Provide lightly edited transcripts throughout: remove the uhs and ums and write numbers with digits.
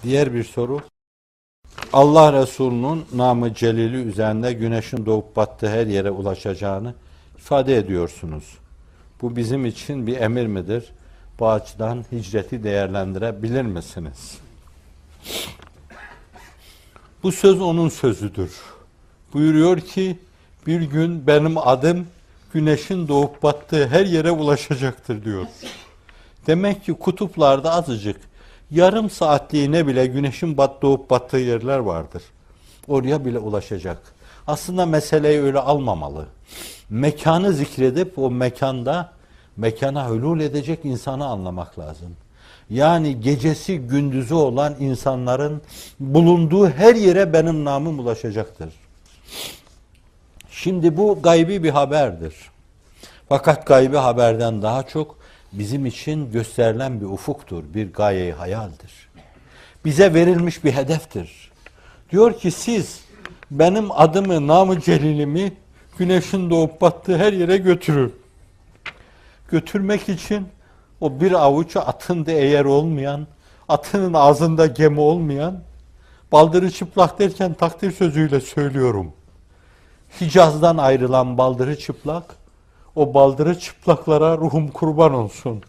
Diğer bir soru. Allah Resulü'nün namı celili üzerinde güneşin doğup battığı her yere ulaşacağını ifade ediyorsunuz. Bu bizim için bir emir midir? Bu açıdan hicreti değerlendirebilir misiniz? Bu söz onun sözüdür. Buyuruyor ki bir gün benim adım güneşin doğup battığı her yere ulaşacaktır diyor. Demek ki kutuplarda azıcık yarım saatliğine bile güneşin doğup battığı yerler vardır. Oraya bile ulaşacak. Aslında meseleyi öyle almamalı. Mekanı zikredip o mekana hulul edecek insanı anlamak lazım. Yani gecesi gündüzü olan insanların bulunduğu her yere benim namım ulaşacaktır. Şimdi bu gaybi bir haberdir. Fakat gaybi haberden daha çok bizim için gösterilen bir ufuktur, bir gaye-i hayaldir. Bize verilmiş bir hedeftir. Diyor ki siz benim adımı, namı celilimi güneşin doğup battığı her yere götürün. Götürmek için o bir avuç atında eğer olmayan, atının ağzında gemi olmayan, baldırı çıplak derken takdir sözüyle söylüyorum. Hicaz'dan ayrılan baldırı çıplak, o baldırı çıplaklara ruhum kurban olsun.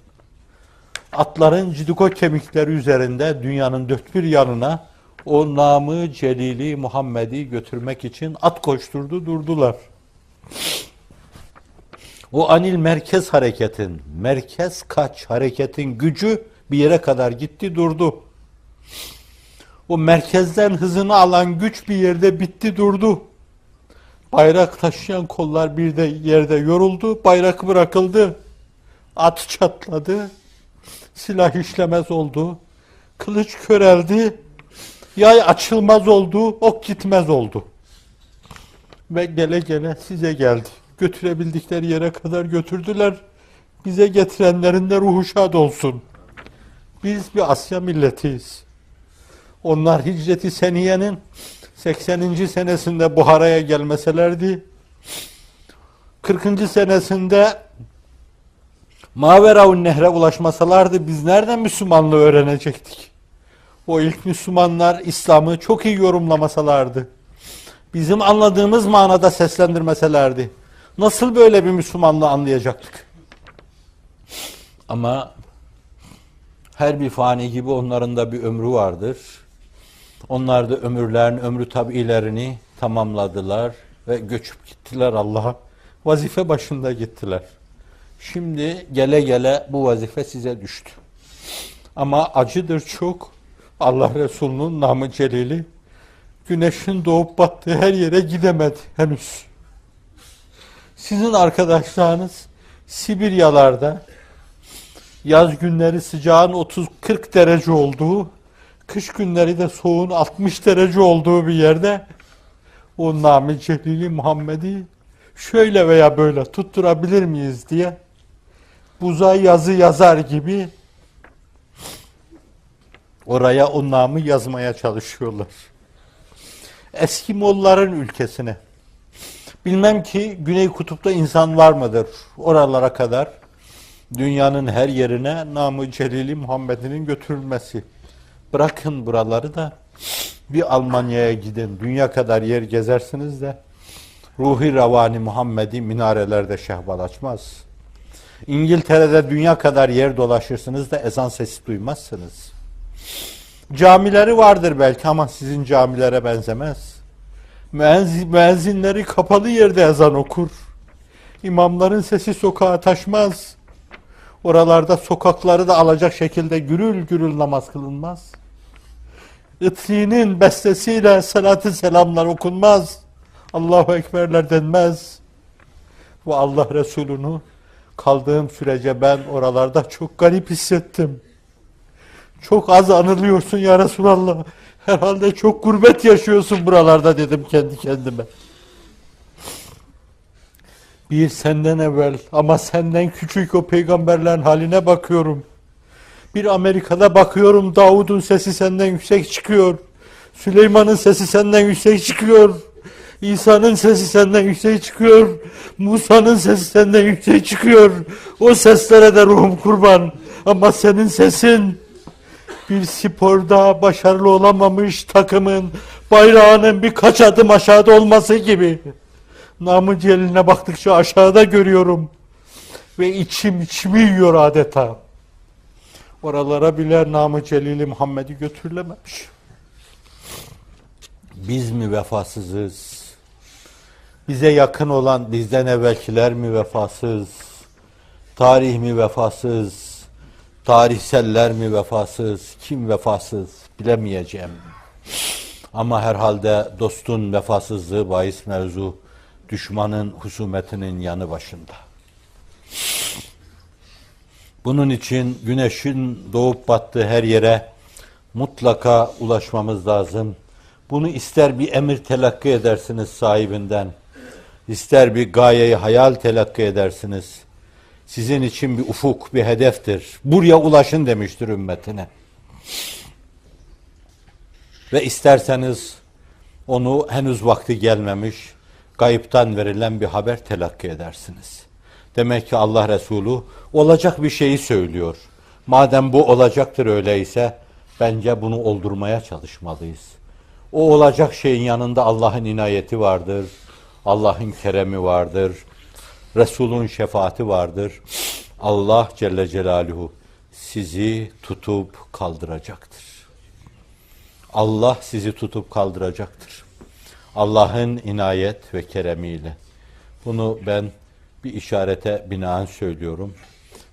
Atların cidiko kemikleri üzerinde dünyanın dört bir yanına o namı celili Muhammed'i götürmek için at koşturdu durdular. O anil merkez hareketin, merkez kaç hareketin gücü bir yere kadar gitti durdu. O merkezden hızını alan güç bir yerde bitti durdu. Bayrak taşıyan kollar bir de yerde yoruldu, bayrak bırakıldı. At çatladı, silah işlemez oldu, kılıç köreldi, yay açılmaz oldu, ok gitmez oldu. Ve gele gele size geldi. Götürebildikleri yere kadar götürdüler. Bize getirenlerin de ruhu şad olsun. Biz bir Asya milletiyiz. Onlar Hicret-i Seniye'nin 80. senesinde Buhara'ya gelmeselerdi, 40. senesinde Maveraun Nehre ulaşmasalardı biz nereden Müslümanlığı öğrenecektik? O ilk Müslümanlar İslam'ı çok iyi yorumlamasalardı, bizim anladığımız manada seslendirmeselerdi, nasıl böyle bir Müslümanlığı anlayacaktık? Ama her bir fani gibi onların da bir ömrü vardır. Onlar da ömrü tabiilerini tamamladılar ve göçüp gittiler Allah'a. Vazife başında gittiler. Şimdi gele gele bu vazife size düştü. Ama acıdır çok. Allah Resulü'nün namı celili güneşin doğup battığı her yere gidemedi henüz. Sizin arkadaşlarınız Sibiryalarda yaz günleri sıcağın 30-40 derece olduğu, kış günleri de soğuğun 60 derece olduğu bir yerde o namı celili Muhammed'i şöyle veya böyle tutturabilir miyiz diye buza yazı yazar gibi oraya o namı yazmaya çalışıyorlar. Eskimolların ülkesine. Bilmem ki Güney Kutup'ta insan var mıdır oralara kadar dünyanın her yerine namı celili Muhammed'in götürülmesi. Bırakın buraları da bir Almanya'ya gidin. Dünya kadar yer gezersiniz de ruhi ravani Muhammed'i minarelerde şehval açmaz. İngiltere'de dünya kadar yer dolaşırsınız da ezan sesi duymazsınız. Camileri vardır belki ama sizin camilere benzemez. Müezzinleri kapalı yerde ezan okur. İmamların sesi sokağa taşmaz. Oralarda sokakları da alacak şekilde gürül gürül namaz kılınmaz. Itri'nin bestesiyle salatı selamlar okunmaz. Allahu Ekberler denmez. Bu Allah Resulü'nü kaldığım sürece ben oralarda çok garip hissettim. Çok az anılıyorsun ya Resulallah. Herhalde çok gurbet yaşıyorsun buralarda dedim kendi kendime. Bir senden evvel ama senden küçük o peygamberlerin haline bakıyorum. Bir Amerika'da bakıyorum, Davud'un sesi senden yüksek çıkıyor. Süleyman'ın sesi senden yüksek çıkıyor. İsa'nın sesi senden yüksek çıkıyor. Musa'nın sesi senden yüksek çıkıyor. O seslere de ruhum kurban. Ama senin sesin bir sporda başarılı olamamış takımın bayrağının birkaç adım aşağıda olması gibi. Namı Celil'ine baktıkça aşağıda görüyorum. Ve içimi yiyor adeta. Oralara bile Namı Celil-i Muhammed'i götürülememiş. Biz mi vefasızız? Bize yakın olan bizden evvelkiler mi vefasız? Tarih mi vefasız? Tarihseller mi vefasız? Kim vefasız? Bilemeyeceğim. Ama herhalde dostun vefasızlığı bahis mevzu, düşmanın husumetinin yanı başında. Bunun için güneşin doğup battığı her yere mutlaka ulaşmamız lazım. Bunu ister bir emir telakki edersiniz sahibinden, ister bir gayeyi hayal telakki edersiniz. Sizin için bir ufuk, bir hedeftir. Buraya ulaşın demiştir ümmetine. Ve isterseniz onu henüz vakti gelmemiş, gayipten verilen bir haber telakki edersiniz. Demek ki Allah Resulü olacak bir şeyi söylüyor. Madem bu olacaktır öyleyse, bence bunu oldurmaya çalışmalıyız. O olacak şeyin yanında Allah'ın inayeti vardır, Allah'ın keremi vardır, Resul'ün şefaati vardır. Allah Celle Celaluhu sizi tutup kaldıracaktır. Allah sizi tutup kaldıracaktır. Allah'ın inayet ve keremiyle. Bunu ben bir işarete binaen söylüyorum.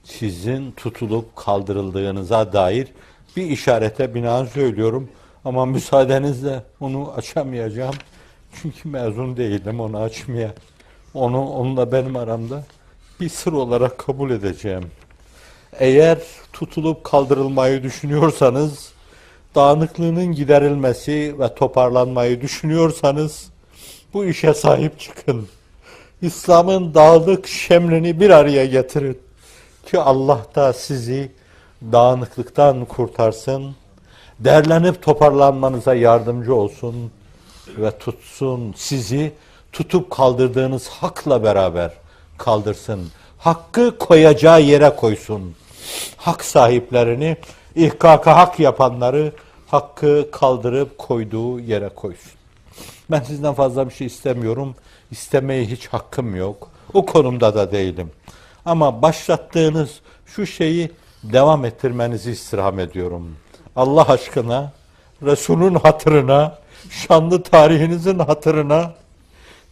Sizin tutulup kaldırıldığınıza dair bir işarete binaen söylüyorum. Ama müsaadenizle onu açamayacağım. Çünkü mezun değilim onu açmaya. Onunla benim aramda bir sır olarak kabul edeceğim. Eğer tutulup kaldırılmayı düşünüyorsanız, dağınıklığının giderilmesi ve toparlanmayı düşünüyorsanız, bu işe sahip çıkın. İslam'ın dağlık şemlini bir araya getirin. Ki Allah da sizi dağınıklıktan kurtarsın, derlenip toparlanmanıza yardımcı olsun ve tutsun sizi tutup kaldırdığınız hakla beraber kaldırsın. Hakkı koyacağı yere koysun. Hak sahiplerini, ihkaka hak yapanları hakkı kaldırıp koyduğu yere koysun. Ben sizden fazla bir şey istemiyorum. İstemeye hiç hakkım yok. O konumda da değilim. Ama başlattığınız şu şeyi devam ettirmenizi istirham ediyorum. Allah aşkına, Resul'ün hatırına, şanlı tarihinizin hatırına,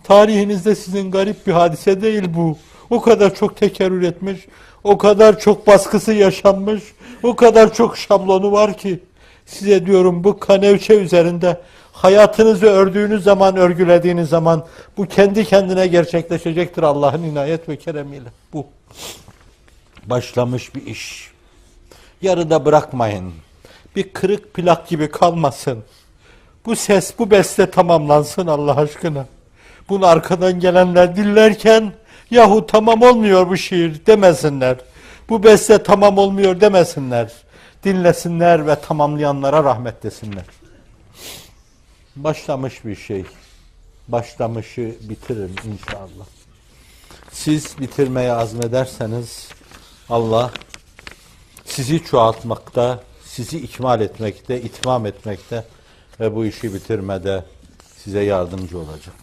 tarihinizde sizin garip bir hadise değil bu. O kadar çok tekerrür etmiş, o kadar çok baskısı yaşanmış, o kadar çok şablonu var ki, size diyorum bu kanevçe üzerinde hayatınızı ördüğünüz zaman, örgülediğiniz zaman bu kendi kendine gerçekleşecektir Allah'ın inayet ve keremiyle. Bu başlamış bir iş. Yarıda bırakmayın. Bir kırık plak gibi kalmasın. Bu ses, bu beste tamamlansın Allah aşkına. Bunu arkadan gelenler dinlerken yahu tamam olmuyor bu şiir demesinler. Bu beste tamam olmuyor demesinler. Dinlesinler ve tamamlayanlara rahmet desinler. Başlamış bir şey. Başlamışı bitirin inşallah. Siz bitirmeye azmederseniz Allah sizi çoğaltmakta, sizi ikmal etmekte, itmam etmekte ve bu işi bitirmede size yardımcı olacak.